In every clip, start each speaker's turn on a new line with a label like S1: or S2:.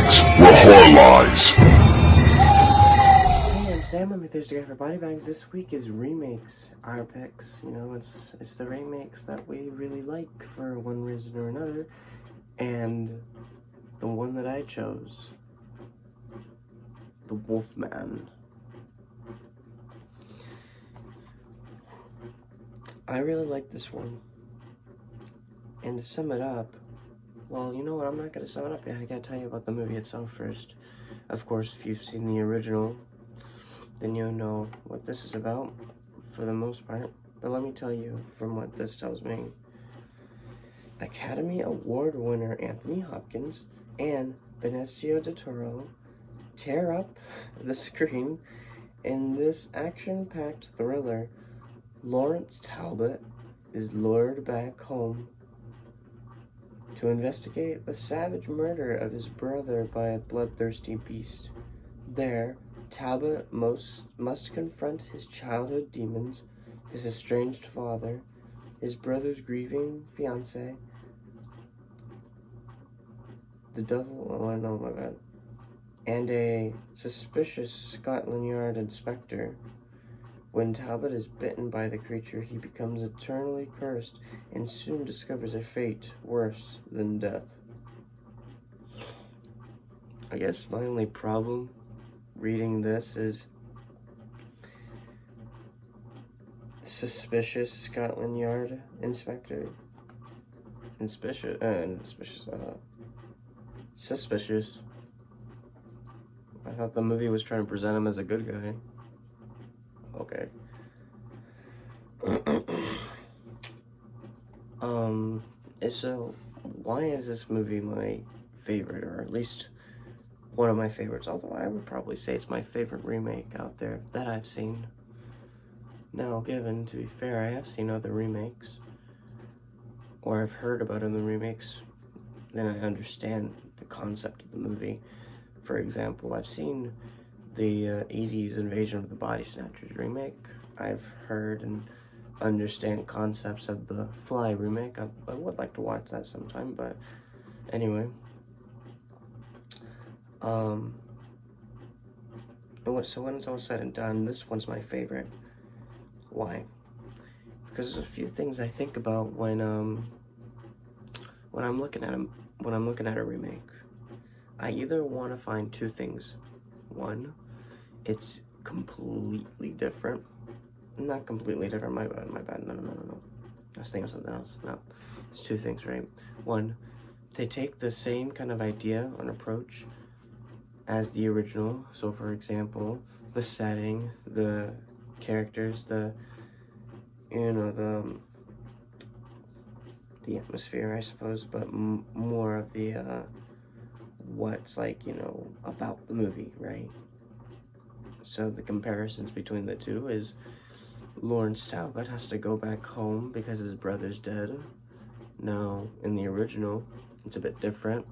S1: BodyBags, where horror lies.
S2: Hey, I'm Sam. I'm your Thursday guy for BodyBags. This week is remakes, our picks. You know, it's the remakes that we really like for one reason or another. And the one that I chose, the Wolfman. I really like this one. And to sum it up, well, you know what, I'm not going to sum it up yet. I gotta tell you about the movie itself first. Of course, if you've seen the original, then you'll know what this is about, for the most part. But let me tell you from what this tells me. Academy Award winner Anthony Hopkins and Benecio de Toro tear up the screen in this action-packed thriller. Lawrence Talbot is lured back home to investigate the savage murder of his brother by a bloodthirsty beast. There, Talbot must confront his childhood demons, his estranged father, his brother's grieving fiancé, the devil, oh no, my bad, and a suspicious Scotland Yard inspector. When Talbot is bitten by the creature, he becomes eternally cursed and soon discovers a fate worse than death. I guess my only problem reading this is suspicious Scotland Yard inspector. Suspicious. I thought the movie was trying to present him as a good guy. Okay. So why is this movie my favorite, or at least one of my favorites? Although I would probably say it's my favorite remake out there that I've seen. Now, given, to be fair, I have seen other remakes, or I've heard about other remakes, then I understand the concept of the movie. For example, I've seen the 80s Invasion of the Body Snatchers remake. I've heard and understand concepts of the Fly remake. I would like to watch that sometime, but anyway. So when it's all said and done, this one's my favorite. Why? Because there's a few things I think about when I'm looking at a remake. I either want to find two things. One, it's completely different. Not completely different, my bad, no. I was thinking of something else. No, it's two things, right? One, they take the same kind of idea and approach as the original. So for example, the setting, the characters, the atmosphere, I suppose, but more of the, what's like, about the movie, right? So the comparisons between the two is Lawrence Talbot has to go back home because his brother's dead. Now, in the original, it's a bit different.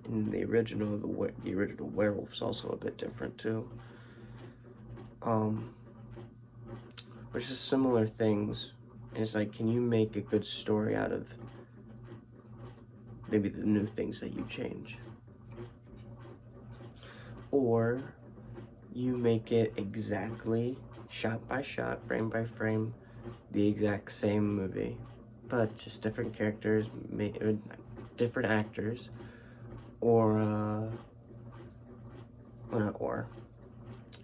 S2: In the original, the original werewolf's also a bit different too. Which is similar things. And it's like, can you make a good story out of maybe the new things that you change? Or you make it exactly shot by shot, frame by frame, the exact same movie, but just different characters, different actors,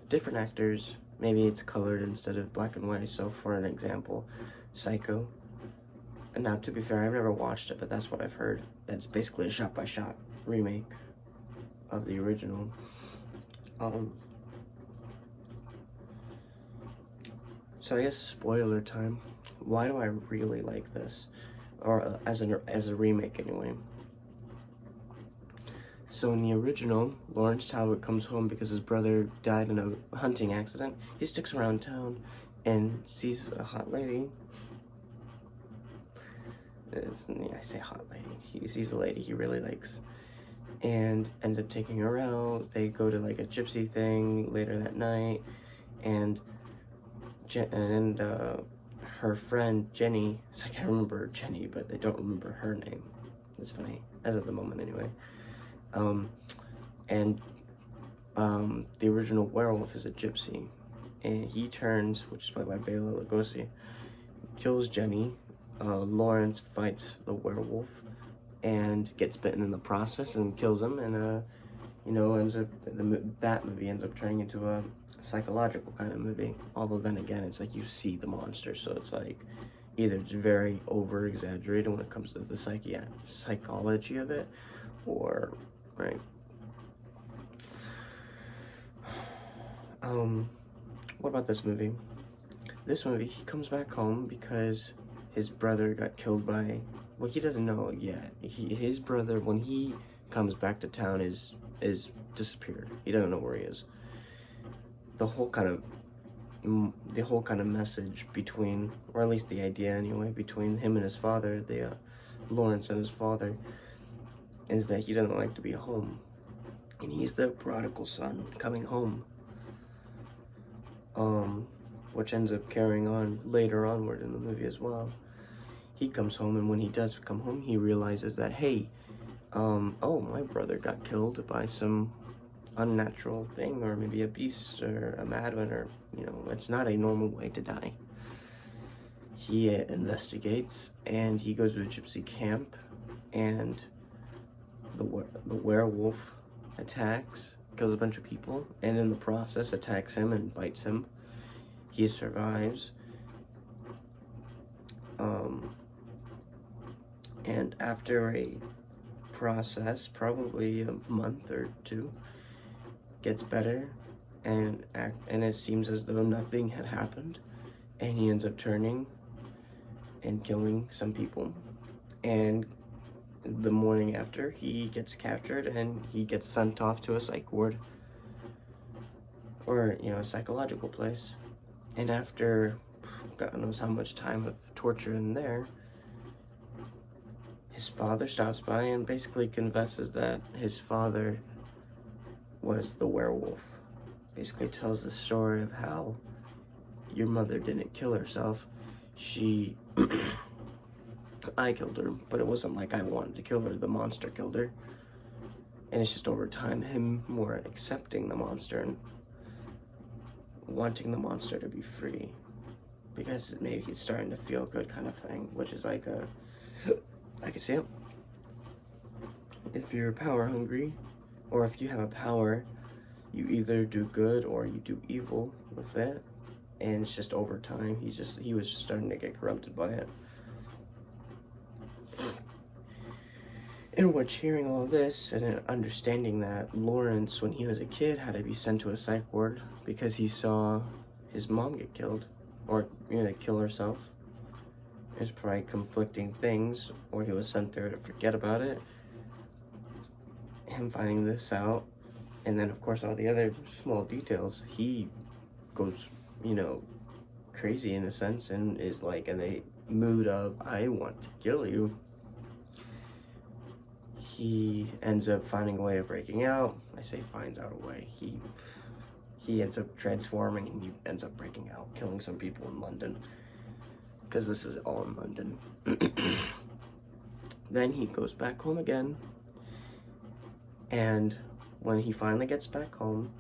S2: different actors. Maybe it's colored instead of black and white. So for an example, Psycho. And now, to be fair, I've never watched it, but that's what I've heard. That it's basically a shot-by-shot remake of the original. So I guess spoiler time. Why do I really like this? Or as a remake anyway. So in the original, Lawrence Talbot comes home because his brother died in a hunting accident. He sticks around town and sees a hot lady. I say hot lady. He sees a lady he really likes and ends up taking her out. They go to like a gypsy thing later that night, and her friend Jenny, so I can't remember Jenny, but I don't remember her name. It's funny, as of the moment anyway. And the original werewolf is a gypsy, and he turns, which is played by Bela Lugosi, kills Jenny. Lawrence fights the werewolf and gets bitten in the process and kills him, and ends up that movie ends up turning into a psychological kind of movie. Although then again, it's like you see the monster, so it's like either it's very over exaggerated when it comes to the psychology of it, or right. What about this movie? This movie, he comes back home because his brother got killed by, well, he doesn't know yet. His brother, when he comes back to town, is disappeared. He doesn't know where he is. The whole kind of message between, or at least the idea anyway, between him and his father, Lawrence and his father, is that he doesn't like to be home, and he's the prodigal son coming home. Which ends up carrying on later onward in the movie as well. He comes home, and when he does come home, he realizes that, hey, my brother got killed by some unnatural thing, or maybe a beast, or a madman, or, it's not a normal way to die. He investigates, and he goes to a gypsy camp, and the werewolf attacks, kills a bunch of people, and in the process attacks him and bites him. He survives, and after a process, probably a month or two, gets better, and it seems as though nothing had happened, and he ends up turning and killing some people, and the morning after, he gets captured, and he gets sent off to a psych ward, or, a psychological place. And after God knows how much time of torture in there, his father stops by and basically confesses that his father was the werewolf. Basically tells the story of how your mother didn't kill herself. I killed her, but it wasn't like I wanted to kill her. The monster killed her. And it's just over time, him more accepting the monster and wanting the monster to be free, because maybe he's starting to feel good kind of thing, which is like I can see it. If you're power hungry, or if you have a power, you either do good or you do evil with it, and it's just over time, he was just starting to get corrupted by it. In which, hearing all this and understanding that Lawrence, when he was a kid, had to be sent to a psych ward because he saw his mom get killed, or kill herself. There's probably conflicting things, or he was sent there to forget about it. Him finding this out, and then of course all the other small details, he goes, crazy in a sense, and is like in a mood of, I want to kill you. He ends up finding a way of breaking out. I say finds out a way. He ends up transforming, and he ends up breaking out, killing some people in London, because this is all in London. Then he goes back home again, and when he finally gets back home,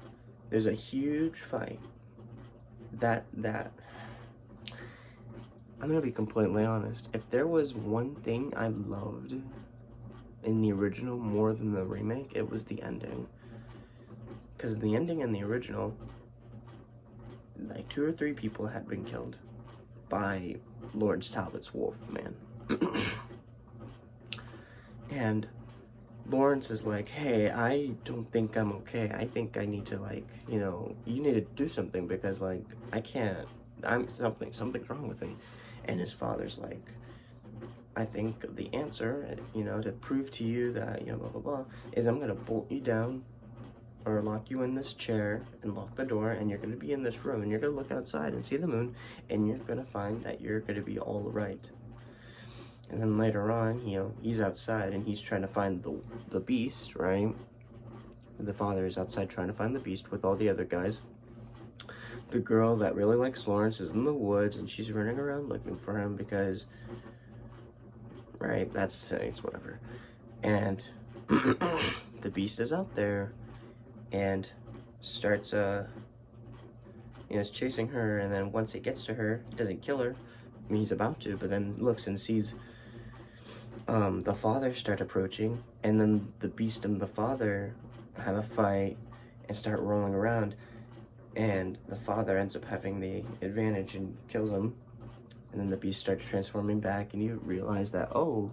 S2: there's a huge fight. That I'm gonna be completely honest. If there was one thing I loved in the original more than the remake, it was the ending. Because the ending in the original, like 2 or 3 people had been killed by Lawrence Talbot's Wolfman. And Lawrence is like, hey, I don't think I'm okay. I think I need to, you need to do something, because, I can't, something's wrong with me. And his father's like, I think the answer, to prove to you that, blah, blah, blah, is I'm going to bolt you down, or lock you in this chair and lock the door, and you're going to be in this room, and you're going to look outside and see the moon, and you're going to find that you're going to be all right. And then later on, he's outside, and he's trying to find the beast, right? The father is outside trying to find the beast with all the other guys. The girl that really likes Lawrence is in the woods, and she's running around looking for him because... right, it's whatever. And the beast is out there and starts is chasing her, and then once it gets to her, it doesn't kill her. I mean, he's about to, but then looks and sees the father start approaching, and then the beast and the father have a fight and start rolling around, and the father ends up having the advantage and kills him, and then the beast starts transforming back, and you realize that, oh,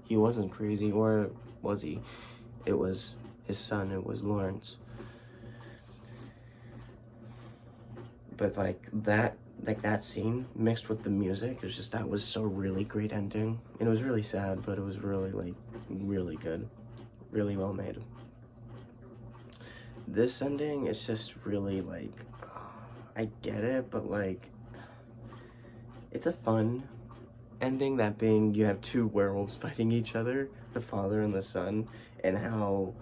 S2: he wasn't crazy, or was he? It was his son, it was Lawrence. But like that scene mixed with the music, it was just, that was so really great ending. And it was really sad, but it was really, like, really good. Really well made. This ending is just really, like, I get it, but like, it's a fun ending, that being you have two werewolves fighting each other, the father and the son, and how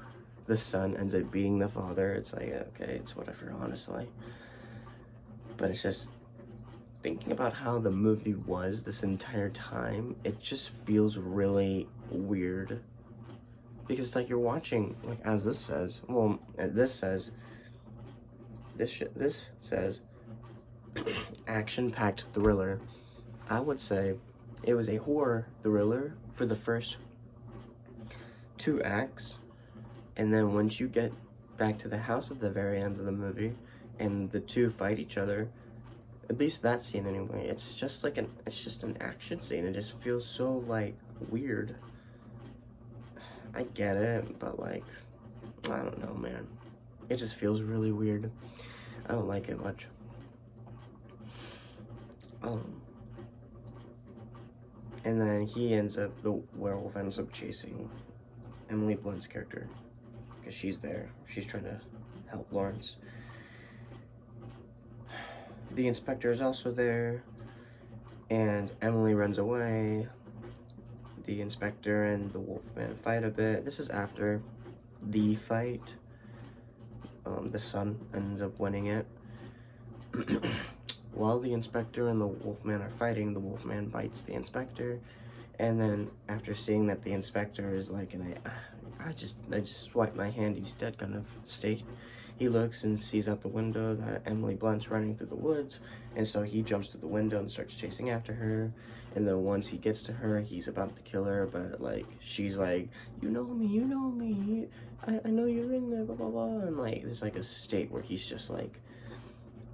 S2: the son ends up beating the father. It's like, okay, it's whatever, honestly. But it's just, thinking about how the movie was this entire time, it just feels really weird. Because it's like you're watching, like, as this says, well, this says action-packed thriller. I would say it was a horror thriller for the first 2 acts, and then once you get back to the house at the very end of the movie, and the two fight each other, at least that scene anyway, it's just like it's just an action scene. It just feels so, like, weird. I get it, but like, I don't know, man. It just feels really weird. I don't like it much. And then the werewolf ends up chasing Emily Blunt's character, because she's there. She's trying to help Lawrence. The inspector is also there, and Emily runs away. The inspector and the Wolfman fight a bit. This is after the fight. The son ends up winning it. While the inspector and the Wolfman are fighting, the Wolfman bites the inspector, and then after seeing that the inspector is like I just swipe my hand, he's dead kind of state, he looks and sees out the window that Emily Blunt's running through the woods, and so he jumps through the window and starts chasing after her. And then once he gets to her, he's about to kill her, but like, she's like, you know me, I know you're in there, blah blah blah, and like, there's like a state where he's just like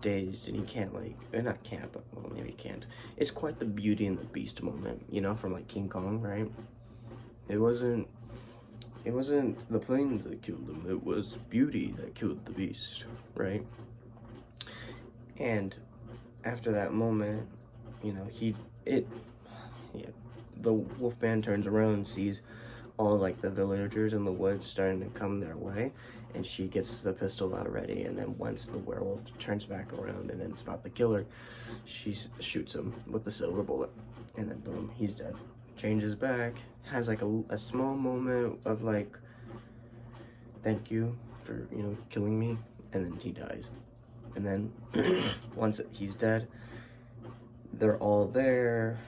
S2: dazed, and he can't, like, or not can't, but well, maybe he can't. It's quite the Beauty and the Beast moment, you know, from like King Kong, right? It wasn't the planes that killed him, it was Beauty that killed the Beast, right? And after that moment, you know, the Wolfman turns around and sees all, like, the villagers in the woods starting to come their way, and she gets the pistol out ready, and then once the werewolf turns back around and then it's about to kill her, she shoots him with the silver bullet, and then boom, he's dead. Changes back, has like a small moment of like, thank you for, you know, killing me, and then he dies. And then once he's dead, they're all there,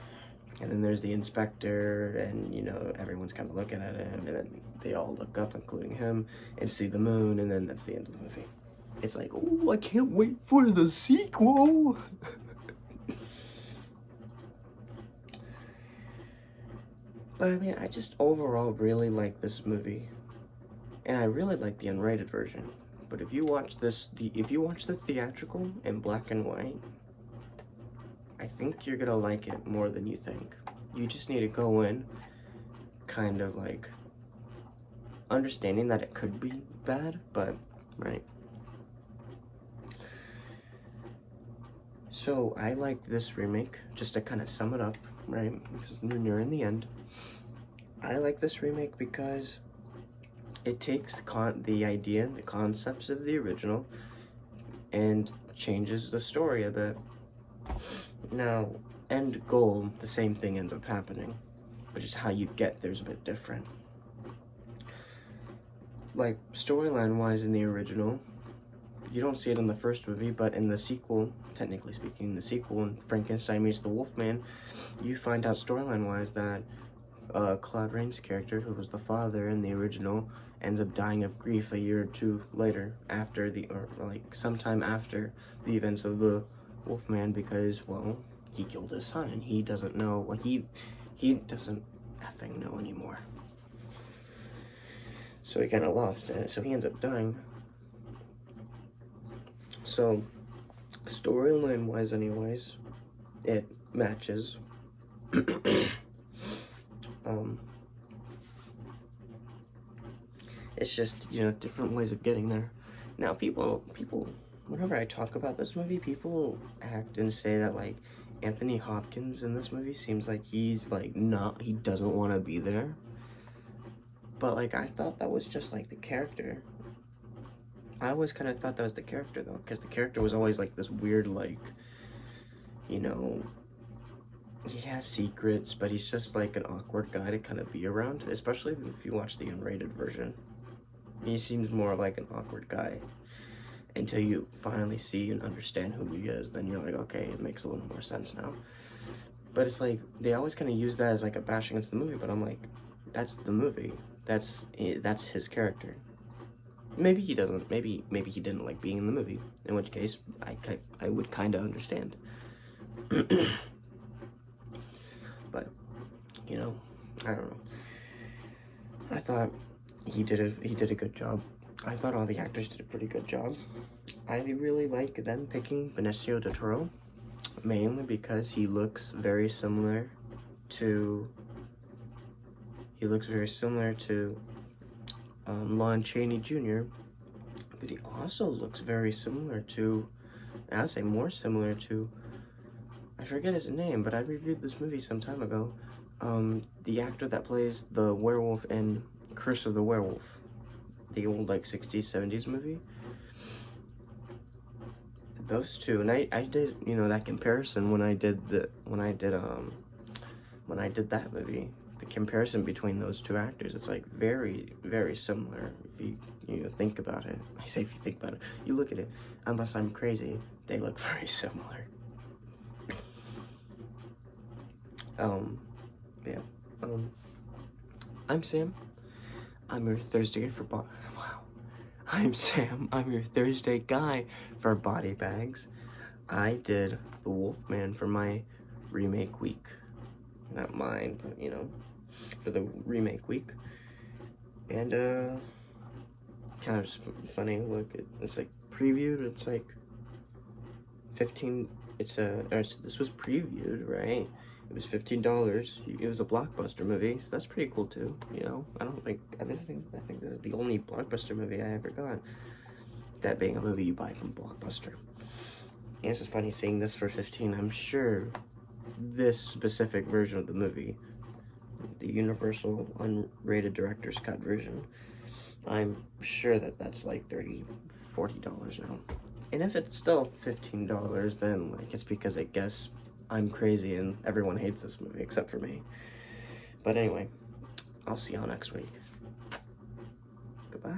S2: and then there's the inspector, and, you know, everyone's kind of looking at him, and then they all look up, including him, and see the moon, and then that's the end of the movie. It's like, oh, I can't wait for the sequel. But I mean, I just overall really like this movie, and I really like the unrated version. But if you watch the theatrical in black and white, I think you're gonna like it more than you think. You just need to go in kind of like understanding that it could be bad, but right. So I like this remake, just to kind of sum it up, right? Because we're nearing the end. I like this remake because it takes the idea and the concepts of the original and changes the story a bit. Now, end goal, the same thing ends up happening, but just how you get there's a bit different. Like, storyline wise in the original, you don't see it in the first movie, but in the sequel, technically speaking, the sequel, when Frankenstein meets the Wolfman, you find out storyline wise that Claude Rains' character, who was the father in the original, ends up dying of grief a year or two later, after or like sometime after the events of the Wolfman, because, well, he killed his son and he doesn't know what he doesn't effing know anymore. So he kind of lost it. So he ends up dying. So, storyline wise, anyways, it matches. It's just, you know, different ways of getting there. Now, people, whenever I talk about this movie, people act and say that, like, Anthony Hopkins in this movie seems like he's, like, he doesn't want to be there. But, like, I thought that was just, like, the character. I always kind of thought that was the character, though, because the character was always, like, this weird, like, you know, he has secrets, but he's just, like, an awkward guy to kind of be around, especially if you watch the unrated version. He seems more like an awkward guy until you finally see and understand who he is. Then you're like, okay, it makes a little more sense now. But it's like, they always kind of use that as, like, a bash against the movie, but I'm like, that's the movie. That's his character. Maybe he doesn't. Maybe he didn't like being in the movie. In which case, I would kind of understand. But, you know, I don't know. I thought he did a good job. I thought all the actors did a pretty good job. I really like them picking Benecio del Toro, mainly because he looks very similar to. Lon Chaney Jr., but he also looks very similar to, I'd say more similar to, I forget his name, but I reviewed this movie some time ago, the actor that plays the werewolf in Curse of the Werewolf, the old, like, 60s, 70s movie. Those two, and I did, you know, that comparison when I did that movie. The comparison between those two actors, it's like very, very similar if you think about it. I say if you think about it, you look at it, unless I'm crazy, they look very similar. Yeah. I'm Sam. I'm your Thursday for I'm Sam. I'm your Thursday guy for BodyBags. I did the Wolfman for my remake week. Not mine, but, you know, for the remake week. And kind of just funny. Look, it's like previewed. It's like 15. This was previewed, right? It was $15. It was a Blockbuster movie, so that's pretty cool too. You know, I think this is the only Blockbuster movie I ever got. That being a movie you buy from Blockbuster. And it's just funny seeing this for 15. I'm sure this specific version of the movie, the Universal unrated director's cut version, I'm sure that's like $30, $40 now. And if it's still $15, then, like, it's because I guess I'm crazy and everyone hates this movie except for me. But anyway, I'll see y'all next week. Goodbye.